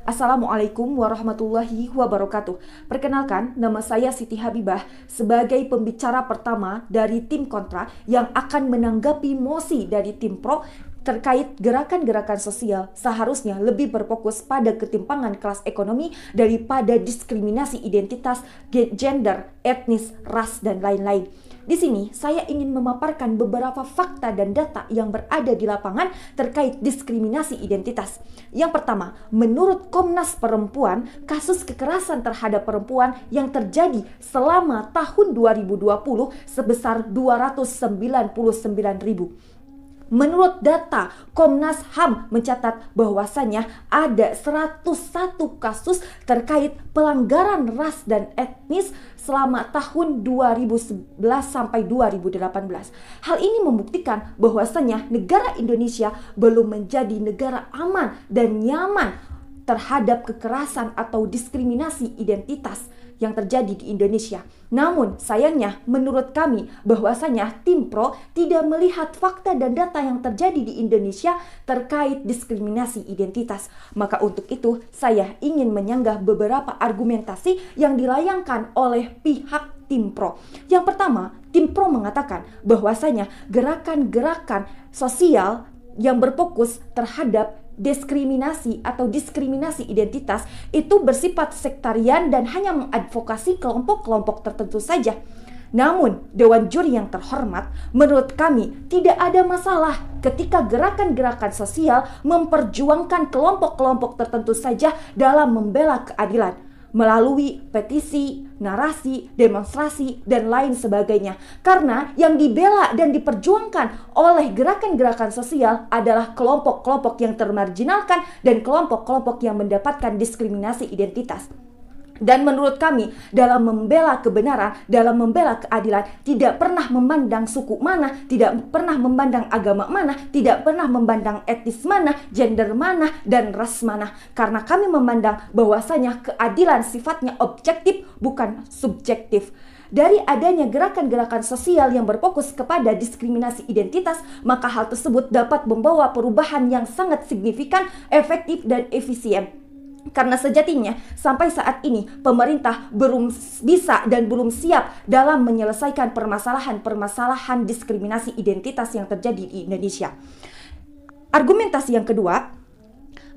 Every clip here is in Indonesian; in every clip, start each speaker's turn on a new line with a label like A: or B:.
A: Assalamualaikum warahmatullahi wabarakatuh. Perkenalkan, nama saya Siti Habibah sebagai pembicara pertama dari tim kontra yang akan menanggapi mosi dari tim pro terkait gerakan-gerakan sosial seharusnya lebih berfokus pada ketimpangan kelas ekonomi daripada diskriminasi identitas, gender, etnis, ras, dan lain-lain. Di sini saya ingin memaparkan beberapa fakta dan data yang berada di lapangan terkait diskriminasi identitas. Yang pertama, menurut Komnas Perempuan, kasus kekerasan terhadap perempuan yang terjadi selama tahun 2020 sebesar 299.000. Menurut data Komnas HAM mencatat bahwasanya ada 101 kasus terkait pelanggaran ras dan etnis selama tahun 2011 sampai 2018. Hal ini membuktikan bahwasanya negara Indonesia belum menjadi negara aman dan nyaman terhadap kekerasan atau diskriminasi identitas yang terjadi di Indonesia. Namun sayangnya menurut kami bahwasanya tim pro tidak melihat fakta dan data yang terjadi di Indonesia terkait diskriminasi identitas. Maka untuk itu saya ingin menyanggah beberapa argumentasi yang dilayangkan oleh pihak tim pro. Yang pertama, tim pro mengatakan bahwasanya gerakan-gerakan sosial yang berfokus terhadap diskriminasi atau diskriminasi identitas itu bersifat sektarian dan hanya mengadvokasi kelompok-kelompok tertentu saja. Namun, Dewan Juri yang terhormat, menurut kami tidak ada masalah ketika gerakan-gerakan sosial memperjuangkan kelompok-kelompok tertentu saja dalam membela keadilan melalui petisi, narasi, demonstrasi, dan lain sebagainya. Karena yang dibela dan diperjuangkan oleh gerakan-gerakan sosial adalah kelompok-kelompok yang termarginalkan dan kelompok-kelompok yang mendapatkan diskriminasi identitas. Dan menurut kami, dalam membela kebenaran, dalam membela keadilan, tidak pernah memandang suku mana, tidak pernah memandang agama mana, tidak pernah memandang etnis mana, gender mana, dan ras mana. Karena kami memandang bahwasanya keadilan sifatnya objektif, bukan subjektif. Dari adanya gerakan-gerakan sosial yang berfokus kepada diskriminasi identitas, maka hal tersebut dapat membawa perubahan yang sangat signifikan, efektif, dan efisien. Karena sejatinya sampai saat ini pemerintah belum bisa dan belum siap dalam menyelesaikan permasalahan-permasalahan diskriminasi identitas yang terjadi di Indonesia. Argumentasi yang kedua,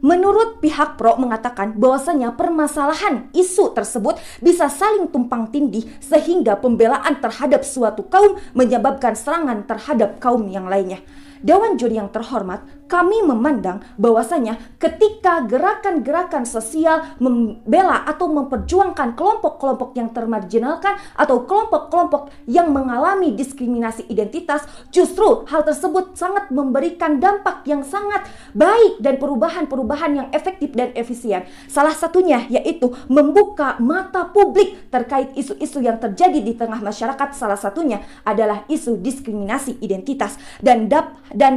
A: menurut pihak pro mengatakan bahwasanya permasalahan isu tersebut bisa saling tumpang tindih sehingga pembelaan terhadap suatu kaum menyebabkan serangan terhadap kaum yang lainnya. Dewan Juri yang terhormat, kami memandang bahwasanya ketika gerakan-gerakan sosial membela atau memperjuangkan kelompok-kelompok yang termarginalkan atau kelompok-kelompok yang mengalami diskriminasi identitas, justru hal tersebut sangat memberikan dampak yang sangat baik dan perubahan-perubahan yang efektif dan efisien. Salah satunya yaitu membuka mata publik terkait isu-isu yang terjadi di tengah masyarakat. Salah satunya adalah isu diskriminasi identitas, dan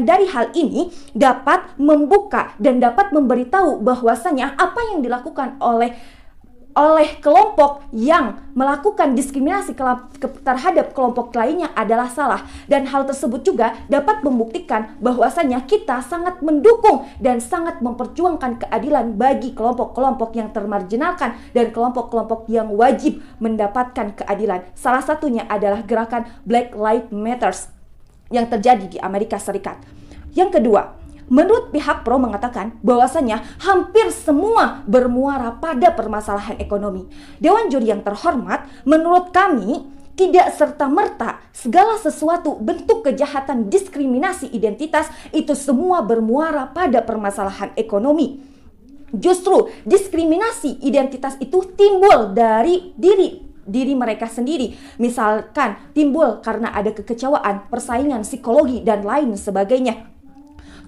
A: dari hal ini dapat membuka dan dapat memberitahu bahwasanya apa yang dilakukan oleh kelompok yang melakukan diskriminasi terhadap kelompok lainnya adalah salah. Dan hal tersebut juga dapat membuktikan bahwasanya kita sangat mendukung dan sangat memperjuangkan keadilan bagi kelompok-kelompok yang termarginalkan dan kelompok-kelompok yang wajib mendapatkan keadilan. Salah satunya adalah gerakan Black Lives Matter yang terjadi di Amerika Serikat. Yang kedua, menurut pihak pro mengatakan bahwasanya hampir semua bermuara pada permasalahan ekonomi. Dewan Juri yang terhormat, menurut kami tidak serta-merta segala sesuatu bentuk kejahatan diskriminasi identitas itu semua bermuara pada permasalahan ekonomi. Justru diskriminasi identitas itu timbul dari diri mereka sendiri. Misalkan timbul karena ada kekecewaan, persaingan, psikologi, dan lain sebagainya.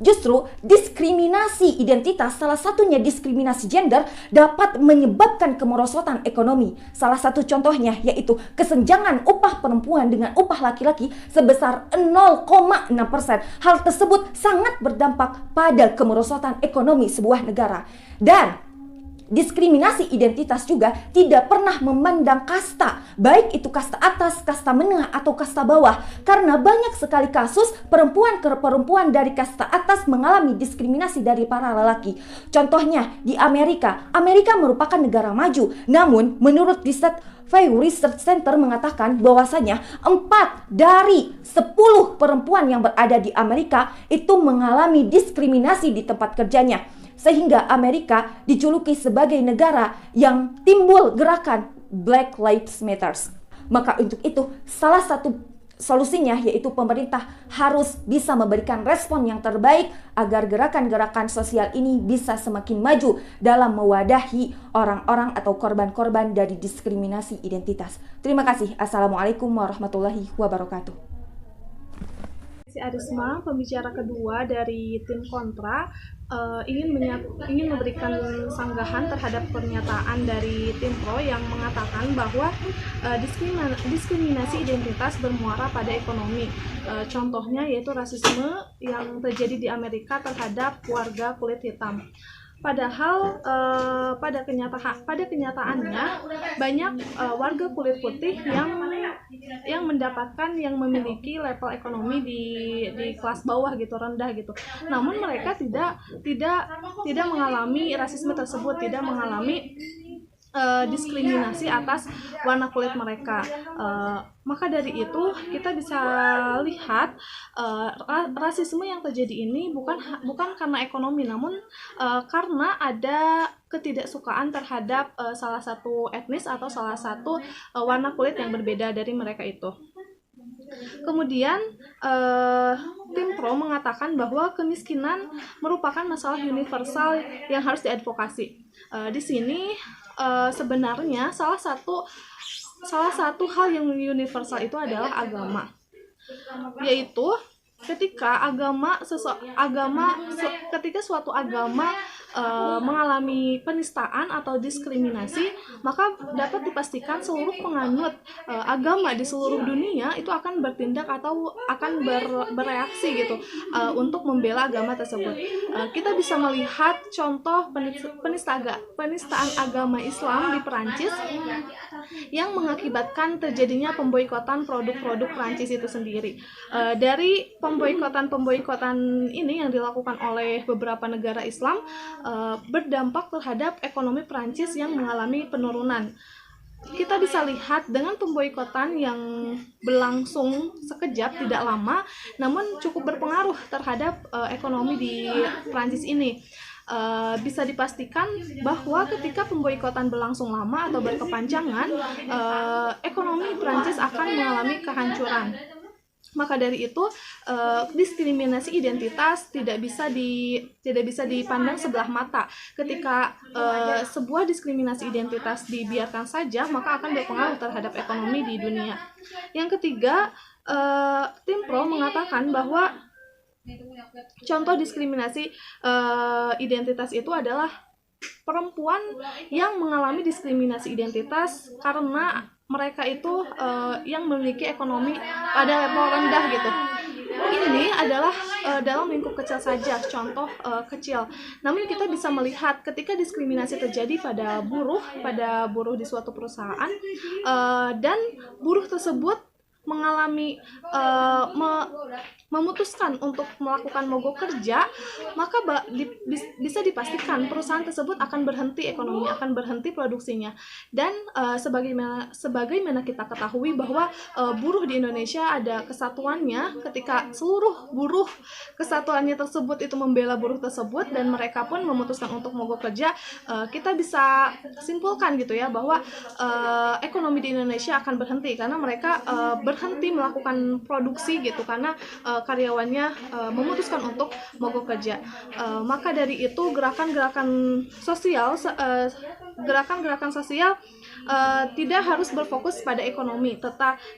A: Justru diskriminasi identitas, salah satunya diskriminasi gender, dapat menyebabkan kemerosotan ekonomi. Salah satu contohnya yaitu kesenjangan upah perempuan dengan upah laki-laki sebesar 0,6%. Hal tersebut sangat berdampak pada kemerosotan ekonomi sebuah negara. Dan diskriminasi identitas juga tidak pernah memandang kasta, baik itu kasta atas, kasta menengah, atau kasta bawah. Karena banyak sekali kasus perempuan dari kasta atas mengalami diskriminasi dari para lelaki. Contohnya di Amerika merupakan negara maju. Namun menurut Pew Research Center mengatakan bahwasanya 4 dari 10 perempuan yang berada di Amerika itu mengalami diskriminasi di tempat kerjanya. Sehingga Amerika dijuluki sebagai negara yang timbul gerakan Black Lives Matter. Maka untuk itu salah satu solusinya yaitu pemerintah harus bisa memberikan respon yang terbaik agar gerakan-gerakan sosial ini bisa semakin maju dalam mewadahi orang-orang atau korban-korban dari diskriminasi identitas. Terima kasih. Assalamualaikum warahmatullahi wabarakatuh.
B: Si Arisma, pembicara kedua dari tim kontra, ingin memberikan sanggahan terhadap pernyataan dari tim pro yang mengatakan bahwa diskriminasi identitas bermuara pada ekonomi. Contohnya yaitu rasisme yang terjadi di Amerika terhadap warga kulit hitam. Padahal pada kenyataannya banyak warga kulit putih yang memiliki level ekonomi di kelas bawah gitu, rendah gitu. Namun mereka tidak mengalami rasisme tersebut, tidak mengalami diskriminasi atas warna kulit mereka. Maka dari itu kita bisa lihat rasisme yang terjadi ini bukan karena ekonomi, namun karena ada ketidaksukaan terhadap salah satu etnis atau salah satu warna kulit yang berbeda dari mereka itu. Kemudian tim pro mengatakan bahwa kemiskinan merupakan masalah universal yang harus diadvokasi. Di sini sebenarnya salah satu hal yang universal itu adalah agama, yaitu ketika suatu agama mengalami penistaan atau diskriminasi, maka dapat dipastikan seluruh penganut agama di seluruh dunia itu akan bertindak atau akan bereaksi gitu untuk membela agama tersebut. Kita bisa melihat contoh penistaan agama Islam di Perancis yang mengakibatkan terjadinya pemboikotan produk-produk Perancis itu sendiri. Dari pemboikotan ini yang dilakukan oleh beberapa negara Islam berdampak terhadap ekonomi Perancis yang mengalami penurunan. Kita bisa lihat dengan pemboikotan yang berlangsung sekejap, tidak lama, namun cukup berpengaruh terhadap ekonomi di Perancis ini. Bisa dipastikan bahwa ketika pemboikotan berlangsung lama atau berkepanjangan, ekonomi Perancis akan mengalami kehancuran. Maka dari itu diskriminasi identitas tidak bisa dipandang sebelah mata. Ketika sebuah diskriminasi identitas dibiarkan saja, maka akan berpengaruh terhadap ekonomi di dunia. Yang ketiga, tim pro mengatakan bahwa contoh diskriminasi identitas itu adalah perempuan yang mengalami diskriminasi identitas karena mereka itu yang memiliki ekonomi pada level rendah gitu. Ini adalah dalam lingkup kecil saja, contoh kecil. Namun kita bisa melihat ketika diskriminasi terjadi pada buruh di suatu perusahaan dan buruh tersebut memutuskan untuk melakukan mogok kerja, maka bisa dipastikan perusahaan tersebut akan berhenti ekonomi, akan berhenti produksinya. Dan sebagaimana kita ketahui bahwa buruh di Indonesia ada kesatuannya, ketika seluruh buruh kesatuannya tersebut itu membela buruh tersebut dan mereka pun memutuskan untuk mogok kerja, kita bisa simpulkan gitu ya bahwa ekonomi di Indonesia akan berhenti karena mereka berhenti melakukan produksi gitu karena karyawannya memutuskan untuk mogok kerja. Maka dari itu gerakan-gerakan sosial tidak harus berfokus pada ekonomi,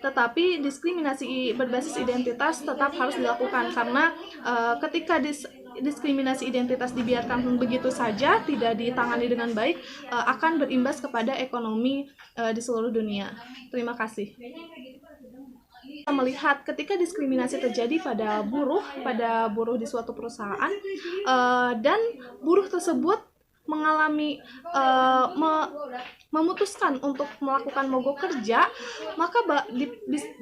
B: tetapi diskriminasi berbasis identitas tetap harus dilakukan karena ketika diskriminasi identitas dibiarkan begitu saja, tidak ditangani dengan baik, akan berimbas kepada ekonomi di seluruh dunia. Terima kasih. Kita melihat ketika diskriminasi terjadi pada buruh di suatu perusahaan dan buruh tersebut mengalami memutuskan untuk melakukan mogok kerja, maka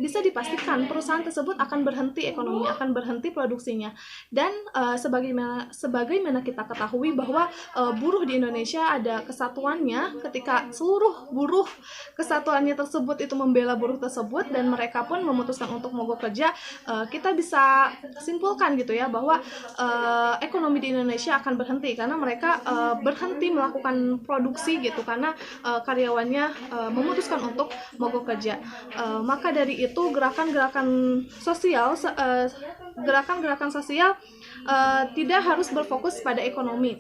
B: bisa dipastikan perusahaan tersebut akan berhenti ekonomi, akan berhenti produksinya. Dan sebagaimana kita ketahui bahwa buruh di Indonesia ada kesatuannya. Ketika seluruh buruh kesatuannya tersebut itu membela buruh tersebut dan mereka pun memutuskan untuk mogok kerja, kita bisa simpulkan gitu ya bahwa ekonomi di Indonesia akan berhenti karena mereka berhenti melakukan produksi gitu karena karyawannya memutuskan untuk mogok kerja. Maka dari itu gerakan-gerakan sosial tidak harus berfokus pada ekonomi,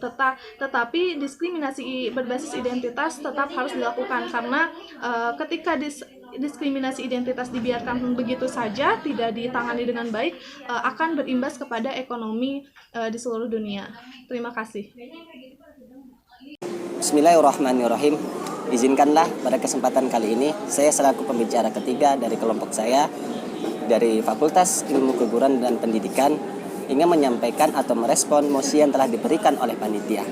B: tetapi diskriminasi berbasis identitas tetap harus dilakukan karena ketika diskriminasi identitas dibiarkan begitu saja, tidak ditangani dengan baik, akan berimbas kepada ekonomi di seluruh dunia. Terima kasih.
C: Bismillahirrahmanirrahim. Izinkanlah pada kesempatan kali ini saya selaku pembicara ketiga dari kelompok saya dari Fakultas Ilmu Keguruan dan Pendidikan ingin menyampaikan atau merespon mosi yang telah diberikan oleh panitia.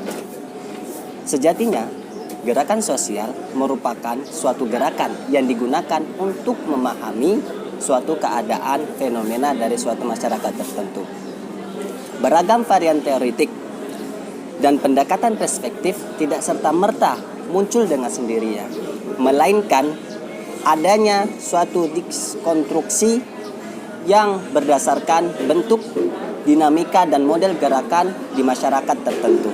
C: Sejatinya, gerakan sosial merupakan suatu gerakan yang digunakan untuk memahami suatu keadaan fenomena dari suatu masyarakat tertentu. Beragam varian teoretik dan pendekatan perspektif tidak serta-merta muncul dengan sendirinya, melainkan adanya suatu konstruksi yang berdasarkan bentuk, dinamika, dan model gerakan di masyarakat tertentu.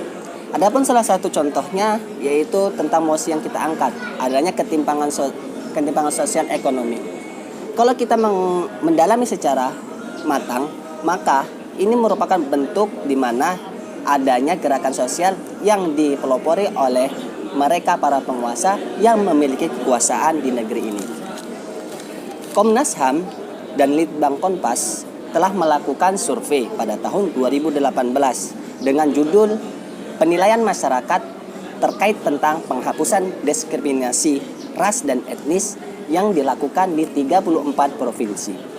C: Adapun salah satu contohnya yaitu tentang mosi yang kita angkat, adanya ketimpangan sosial ekonomi. Kalau kita mendalami secara matang, maka ini merupakan bentuk di mana adanya gerakan sosial yang dipelopori oleh mereka para penguasa yang memiliki kekuasaan di negeri ini. Komnas HAM dan Litbang Kompas telah melakukan survei pada tahun 2018 dengan judul Penilaian Masyarakat terkait tentang penghapusan diskriminasi ras dan etnis yang dilakukan di 34 provinsi.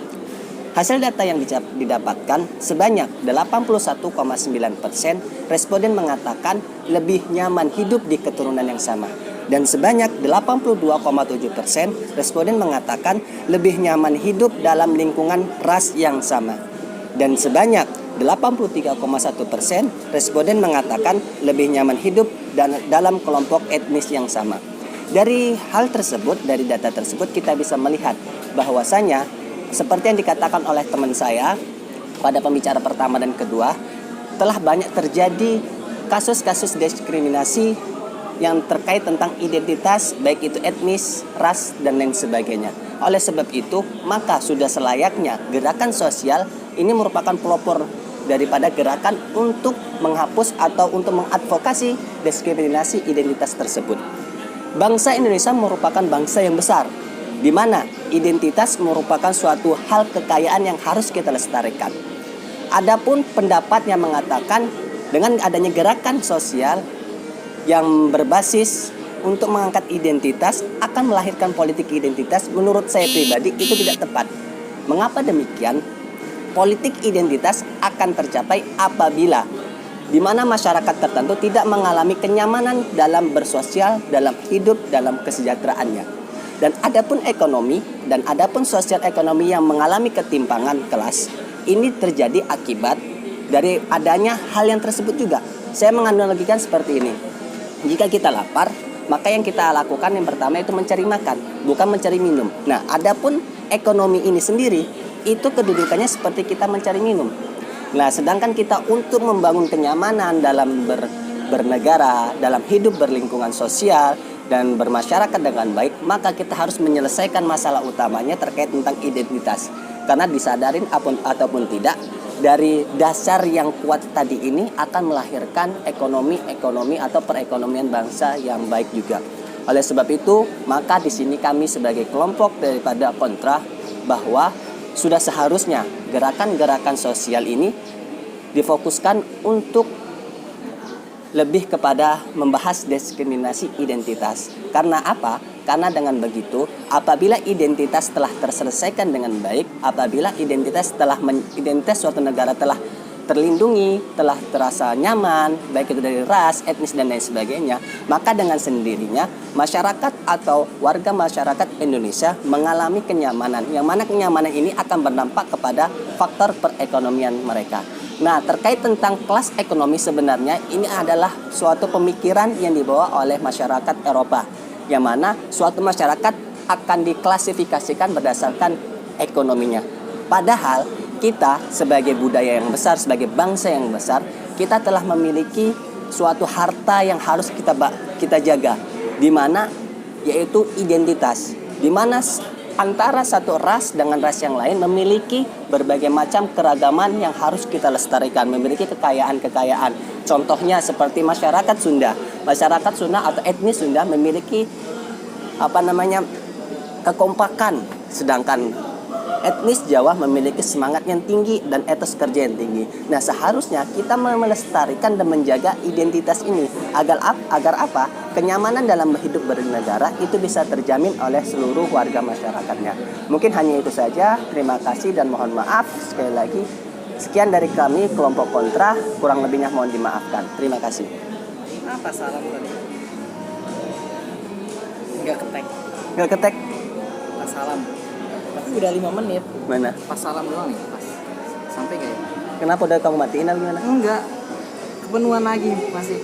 C: Hasil data yang didapatkan sebanyak 81,9% responden mengatakan lebih nyaman hidup di keturunan yang sama. Dan sebanyak 82,7% responden mengatakan lebih nyaman hidup dalam lingkungan ras yang sama. Dan sebanyak 83,1% responden mengatakan lebih nyaman hidup dalam kelompok etnis yang sama. Dari hal tersebut, dari data tersebut kita bisa melihat bahwasanya seperti yang dikatakan oleh teman saya pada pembicara pertama dan kedua, telah banyak terjadi kasus-kasus diskriminasi yang terkait tentang identitas, baik itu etnis, ras, dan lain sebagainya. Oleh sebab itu, maka sudah selayaknya gerakan sosial ini merupakan pelopor daripada gerakan untuk menghapus atau untuk mengadvokasi diskriminasi identitas tersebut. Bangsa Indonesia merupakan bangsa yang besar, di mana identitas merupakan suatu hal kekayaan yang harus kita lestarikan. Adapun pendapat yang mengatakan dengan adanya gerakan sosial yang berbasis untuk mengangkat identitas akan melahirkan politik identitas, menurut saya pribadi itu tidak tepat. Mengapa demikian? Politik identitas akan tercapai apabila di mana masyarakat tertentu tidak mengalami kenyamanan dalam bersosial, dalam hidup, dalam kesejahteraannya. Dan adapun ekonomi dan adapun sosial ekonomi yang mengalami ketimpangan kelas, ini terjadi akibat dari adanya hal yang tersebut juga. Saya menganalogikan seperti ini. Jika kita lapar, maka yang kita lakukan yang pertama itu mencari makan, bukan mencari minum. Nah, adapun ekonomi ini sendiri, itu kedudukannya seperti kita mencari minum. Nah, sedangkan kita untuk membangun kenyamanan dalam bernegara, dalam hidup berlingkungan sosial, dan bermasyarakat dengan baik, maka kita harus menyelesaikan masalah utamanya terkait tentang identitas. Karena disadarin ataupun tidak, dari dasar yang kuat tadi ini akan melahirkan ekonomi atau perekonomian bangsa yang baik juga. Oleh sebab itu, maka di sini kami sebagai kelompok daripada kontra bahwa sudah seharusnya gerakan-gerakan sosial ini difokuskan untuk lebih kepada membahas diskriminasi identitas. Karena apa? Karena dengan begitu, apabila identitas telah terselesaikan dengan baik, apabila identitas suatu negara telah terlindungi, telah terasa nyaman, baik itu dari ras, etnis dan lain sebagainya, maka dengan sendirinya masyarakat atau warga masyarakat Indonesia mengalami kenyamanan, yang mana kenyamanan ini akan berdampak kepada faktor perekonomian mereka. Nah, terkait tentang kelas ekonomi sebenarnya ini adalah suatu pemikiran yang dibawa oleh masyarakat Eropa, yang mana suatu masyarakat akan diklasifikasikan berdasarkan ekonominya. Padahal kita sebagai budaya yang besar, sebagai bangsa yang besar, kita telah memiliki suatu harta yang harus kita jaga, di mana yaitu identitas, di mana antara satu ras dengan ras yang lain memiliki berbagai macam keragaman yang harus kita lestarikan, memiliki kekayaan-kekayaan. Contohnya seperti masyarakat Sunda atau etnis Sunda memiliki kekompakan, sedangkan etnis Jawa memiliki semangat yang tinggi dan etos kerja yang tinggi. Nah, seharusnya kita melestarikan dan menjaga identitas ini agar apa? Kenyamanan dalam hidup bernegara itu bisa terjamin oleh seluruh warga masyarakatnya. Mungkin hanya itu saja. Terima kasih dan mohon maaf sekali lagi. Sekian dari kami kelompok kontra, kurang lebihnya mohon dimaafkan. Terima kasih.
D: Apa salam tadi? Nggak ketek. Pas salam. Tapi udah 5 menit.
C: Mana?
D: Pas salam doang nih. Pas. Sampai gak ya?
C: Kenapa udah kamu matiin atau gimana?
D: Enggak. Kepenuhan lagi masih.